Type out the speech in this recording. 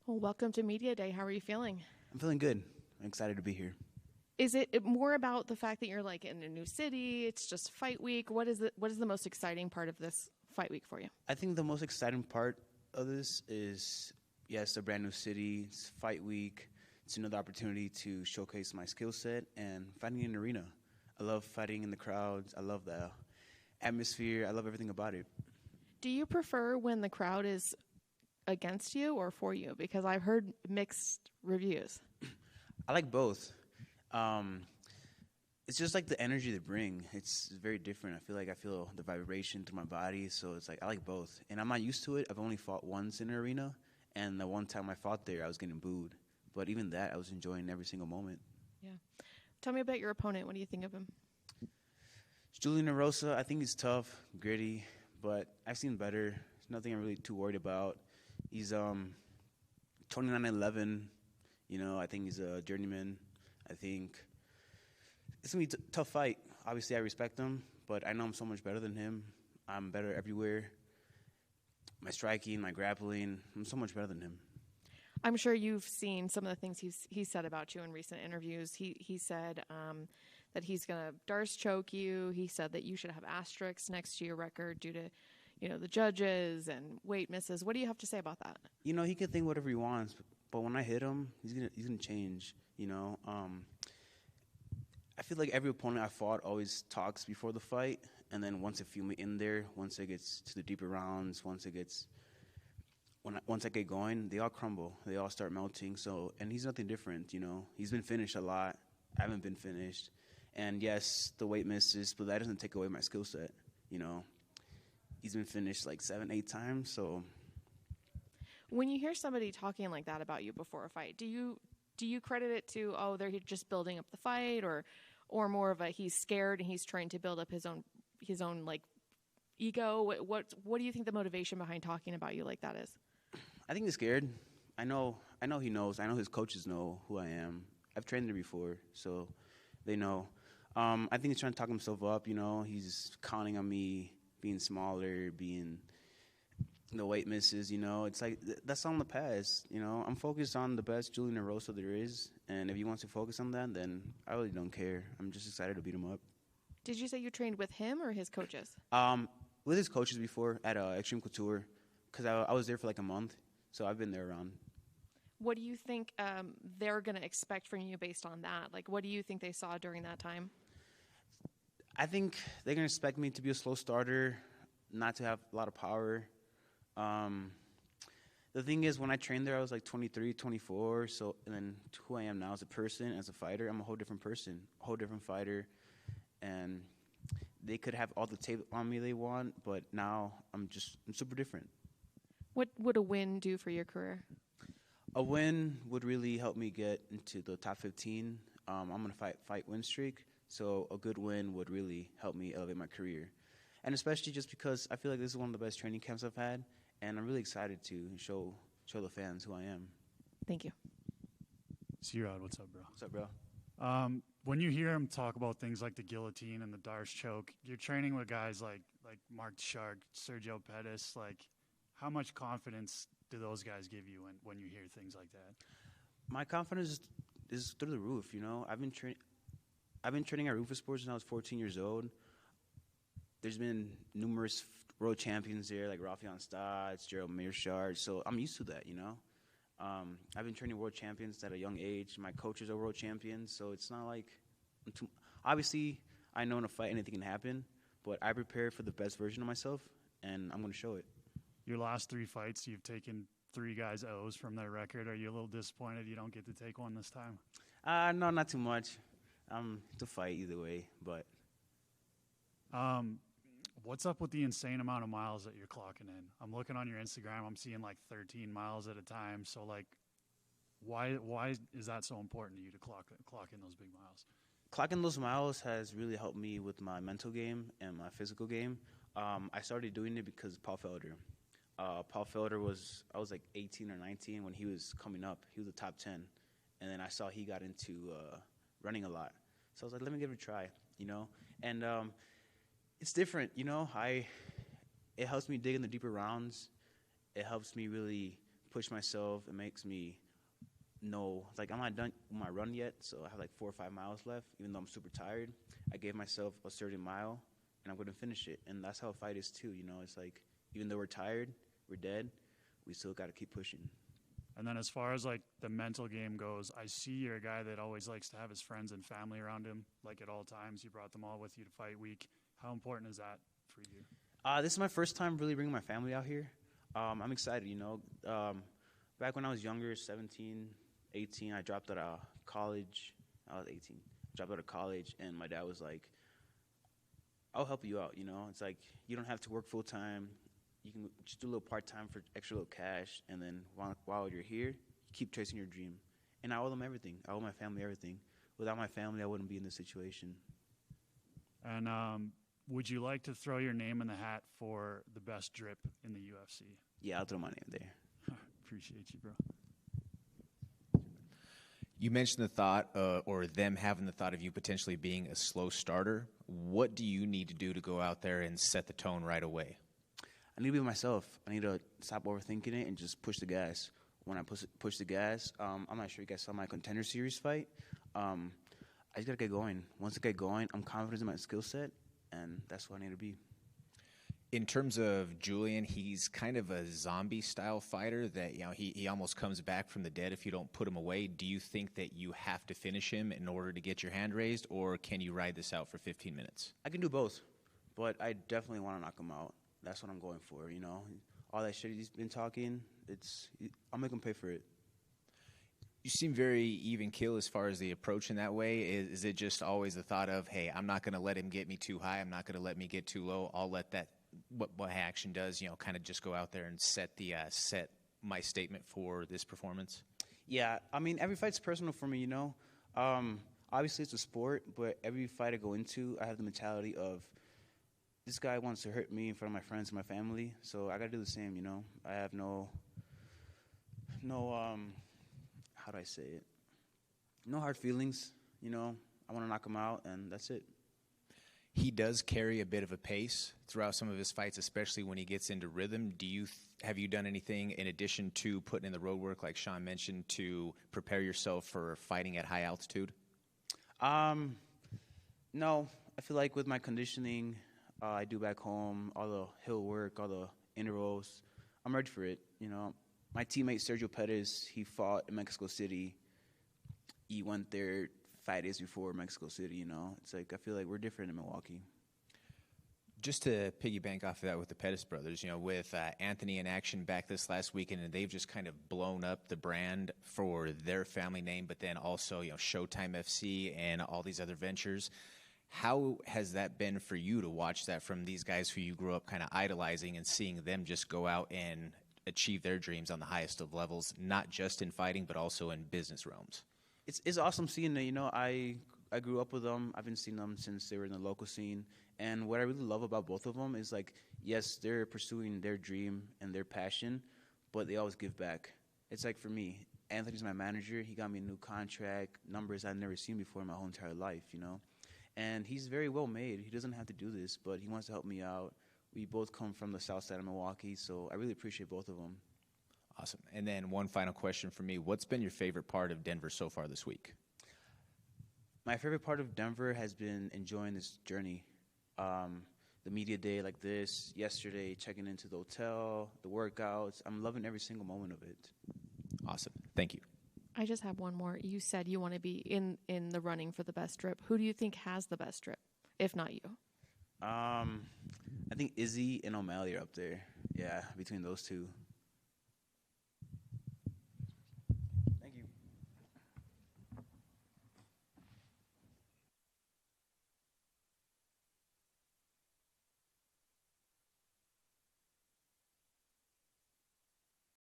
Well, welcome to Media Day. How are you feeling? I'm feeling good. I'm excited to be here. Is it more about the fact that you're like in a new city? It's just fight week. What is the most exciting part of this fight week for you? I think the most exciting part of this is, yes, a brand new city. It's fight week. It's another opportunity to showcase my skill set and fighting in an arena. I love fighting in the crowds. I love the atmosphere. I love everything about it. Do you prefer when the crowd is against you or for you? Because I've heard mixed reviews. I like both. It's just like the energy they bring. It's very different. I feel the vibration through my body, so it's like I like both. And I'm not used to it. I've only fought once in an arena, and the one time I fought there, I was getting booed. But even that, I was enjoying every single moment. Yeah. Tell me about your opponent. What do you think of him? It's Julian Erosa. I think he's tough, gritty, but I've seen better. There's nothing I'm really too worried about. He's 29-11. I think he's a journeyman. I think it's going to be a tough fight. Obviously, I respect him, but I know I'm so much better than him. I'm better everywhere. My striking, my grappling, I'm so much better than him. I'm sure you've seen some of the things he's said about you in recent interviews. He said that he's going to Darce choke you. He said that you should have asterisks next to your record due to, the judges and weight misses. What do you have to say about that? He can think whatever he wants, but when I hit him, he's gonna change. I feel like every opponent I fought always talks before the fight, and then once they feel me in there, once it gets to the deeper rounds, once I get going, they all crumble. They all start melting. And he's nothing different. He's been finished a lot. I haven't been finished, and yes, the weight misses, but that doesn't take away my skill set. He's been finished like 7-8 times. So when you hear somebody talking like that about you before a fight, do you credit it to they're just building up the fight, or more of a he's scared and he's trying to build up his own like ego? What do you think the motivation behind talking about you like that is? I think he's scared. I know he knows. I know his coaches know who I am. I've trained there before, so they know. I think he's trying to talk himself up. He's counting on me being smaller, being the weight misses. It's like that's all in the past. I'm focused on the best Julian Erosa there is, and if he wants to focus on that, then I really don't care. I'm just excited to beat him up. Did you say you trained with him or his coaches? With his coaches before at Extreme Couture, because I was there for like a month, so I've been there around. What do you think they're going to expect from you based on that? Like, what do you think they saw during that time? I think they're going to expect me to be a slow starter, not to have a lot of power. The thing is, when I trained there, I was like 23, 24. And then who I am now as a person, as a fighter, I'm a whole different person, a whole different fighter. And they could have all the tape on me they want, but now I'm super different. What would a win do for your career? A win would really help me get into the top 15. I'm going to fight win streak. So a good win would really help me elevate my career. And especially just because I feel like this is one of the best training camps I've had, and I'm really excited to show the fans who I am. Thank you. C-Rod, what's up, bro? What's up, bro? When you hear him talk about things like the guillotine and the Darce choke, you're training with guys like Mark Shark, Sergio Pettis. Like, how much confidence do those guys give you when you hear things like that? My confidence is through the roof. I've been training at Rufus Sports when I was 14 years old. There's been numerous world champions there, like Rafion Stotts, Gerald Mearshard, so I'm used to that, I've been training world champions at a young age. My coaches are world champions, so it's not like obviously, I know in a fight anything can happen, but I prepare for the best version of myself, and I'm going to show it. Your last 3 fights, you've taken 3 guys' O's from their record. Are you a little disappointed you don't get to take one this time? No, not too much. It's a fight either way, but. What's up with the insane amount of miles that you're clocking in? I'm looking on your Instagram. I'm seeing like 13 miles at a time. So, like, why is that so important to you to clock in those big miles? Clocking those miles has really helped me with my mental game and my physical game. I started doing it because Paul Felder. Paul Felder I was like 18 or 19 when he was coming up. He was a top 10. And then I saw he got into running a lot. So I was like, let me give it a try, And it's different, It helps me dig in the deeper rounds. It helps me really push myself. It makes me know, like, I'm not done with my run yet, so I have like 4 or 5 miles left. Even though I'm super tired, I gave myself a certain mile, and I'm going to finish it. And that's how a fight is too. It's like, even though we're tired, we're dead, we still got to keep pushing. And then as far as like the mental game goes, I see you're a guy that always likes to have his friends and family around him, like at all times. You brought them all with you to fight week. How important is that for you? This is my first time really bringing my family out here. I'm excited, Back when I was younger, 17, 18, I dropped out of college. I was 18. Dropped out of college, and my dad was like, I'll help you out, It's like, you don't have to work full time. You can just do a little part-time for extra little cash, and then while you're here, keep chasing your dream. And I owe them everything. I owe my family everything. Without my family, I wouldn't be in this situation. And would you like to throw your name in the hat for the best drip in the UFC? Yeah, I'll throw my name there. Appreciate you, bro. You mentioned the thought, or them having the thought of you potentially being a slow starter. What do you need to do to go out there and set the tone right away? I need to be myself. I need to stop overthinking it and just push the gas. When I push the gas, I'm not sure you guys saw my Contender Series fight. I just got to get going. Once I get going, I'm confident in my skill set, and that's what I need to be. In terms of Julian, he's kind of a zombie-style fighter that, he almost comes back from the dead if you don't put him away. Do you think that you have to finish him in order to get your hand raised, or can you ride this out for 15 minutes? I can do both, but I definitely want to knock him out. That's what I'm going for, All that shit he's been talking, I'll make him pay for it. You seem very even keel as far as the approach in that way. Is it just always the thought of, hey, I'm not going to let him get me too high. I'm not going to let me get too low. I'll let that, what action does, kind of just go out there and set my statement for this performance? Yeah, I mean, every fight's personal for me, Obviously, it's a sport, but every fight I go into, I have the mentality of, this guy wants to hurt me in front of my friends and my family, so I got to do the same, I have no, how do I say it? No hard feelings, I want to knock him out, and that's it. He does carry a bit of a pace throughout some of his fights, especially when he gets into rhythm. Have you done anything in addition to putting in the road work, like Sean mentioned, to prepare yourself for fighting at high altitude? No. I feel like with my conditioning I do back home, all the hill work, all the intervals, I'm ready for it. My teammate Sergio Pettis, he fought in Mexico City. He went there 5 days before Mexico City. It's like, I feel like we're different in Milwaukee. Just to piggyback off of that with the Pettis brothers, with Anthony in action back this last weekend, and they've just kind of blown up the brand for their family name, but then also, Showtime FC and all these other ventures. How has that been for you to watch that from these guys who you grew up kind of idolizing and seeing them just go out and achieve their dreams on the highest of levels, not just in fighting, but also in business realms? It's awesome seeing it. I grew up with them. I've been seeing them since they were in the local scene. And what I really love about both of them is, like, yes, they're pursuing their dream and their passion, but they always give back. It's like, for me, Anthony's my manager. He got me a new contract, numbers I've never seen before in my whole entire life, And he's very well made. He doesn't have to do this, but he wants to help me out. We both come from the south side of Milwaukee, so I really appreciate both of them. Awesome. And then one final question for me. What's been your favorite part of Denver so far this week? My favorite part of Denver has been enjoying this journey. The media day like this, yesterday, checking into the hotel, the workouts. I'm loving every single moment of it. Awesome. Thank you. I just have one more. You said you want to be in the running for the best drip. Who do you think has the best drip, if not you? I think Izzy and O'Malley are up there. Yeah, between those two.